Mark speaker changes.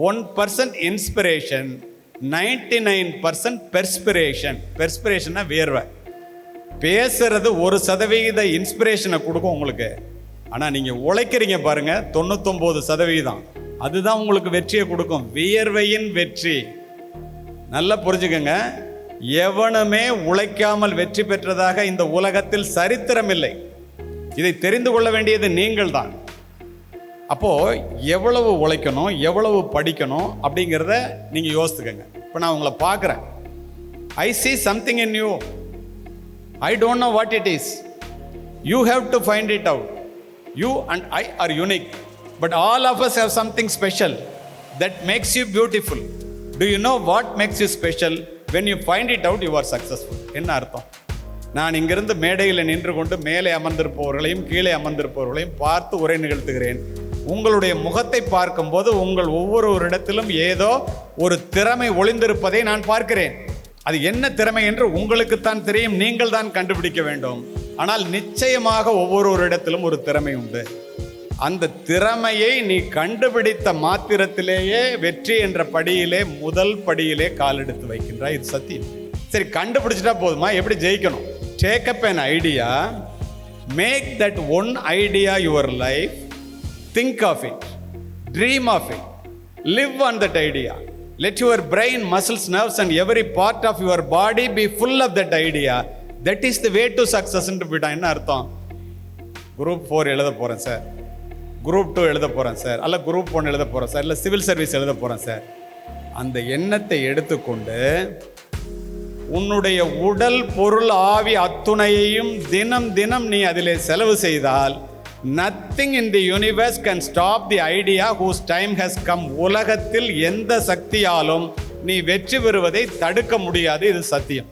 Speaker 1: 1% inspiration, 99% perspiration. பெர்ஸ்பிரேஷன்னா வேர்வை. பேசுறது 1% இன்ஸ்பிரேஷனை கொடுக்கும் உங்களுக்கு. ஆனால் நீங்கள் உழைக்கிறீங்க பாருங்க, 99%. அதுதான் உங்களுக்கு வெற்றியை கொடுக்கும். வியர்வையின் வெற்றி. நல்லா புரிஞ்சுக்கங்க, எவனுமே உழைக்காமல் வெற்றி பெற்றதாக இந்த உலகத்தில் சரித்திரம் இல்லை. இதை தெரிந்து கொள்ள வேண்டியது நீங்கள் தான். அப்போ எவ்வளவு உழைக்கணும், எவ்வளவு படிக்கணும் அப்படிங்கிறத நீங்க யோசித்துக்கங்க. இப்போ நான் உங்களை பார்க்குறேன். ஐ see something in you. I don't know what it is. You have to find it out. You and I are unique, but all of us have something special that makes you beautiful. Do you know what makes you special? When you find it out, you are successful. என்ன அர்த்தம்? நான் இங்கிருந்து மேடையில் நின்று கொண்டு மேலே அமர்ந்திருப்பவர்களையும் கீழே அமர்ந்திருப்பவர்களையும் பார்த்து உரை நிகழ்த்துகிறேன். உங்களுடைய முகத்தை பார்க்கும்போது உங்கள் ஒவ்வொருவரிடத்திலும் ஏதோ ஒரு திறமை ஒளிந்திருப்பதை நான் பார்க்கிறேன். அது என்ன திறமை என்று உங்களுக்குத்தான் தெரியும், நீங்கள் தான் கண்டுபிடிக்க வேண்டும். ஆனால் நிச்சயமாக ஒவ்வொருவரிடத்திலும் ஒரு திறமை உண்டு. அந்த திறமையை நீ கண்டுபிடித்த மாத்திரத்திலேயே வெற்றி என்ற படியிலே, முதல் படியிலே கால் எடுத்து வைக்கின்றாய். இது சத்தியம். சரி, கண்டுபிடிச்சிட்டா போதுமா? எப்படி ஜெயிக்கணும்? Take up an idea, make that one idea your life, think of it, dream of it, live on that idea. Let your brain, muscles, nerves and every part of your body be full of that idea. That is the way to success. என்ன அர்த்தம்? Group 4 எழுத போகிறேன் sir, group 2 எழுத போகிறேன் sir, அல்ல group 1 எழுத போகிறேன் sir, இல்லை சிவில் சர்வீஸ் எழுத போகிறேன் சார். அந்த எண்ணத்தை எடுத்துக்கொண்டு உன்னுடைய உடல், பொருள், ஆவி அத்துணையையும் தினம் தினம் நீ அதிலே செலவு செய்தால், nothing in the universe can stop the idea whose time has come. உலகத்தில் எந்த சக்தியாலும் நீ வெற்றி பெறுவதை தடுக்க முடியாது. இது சத்தியம்.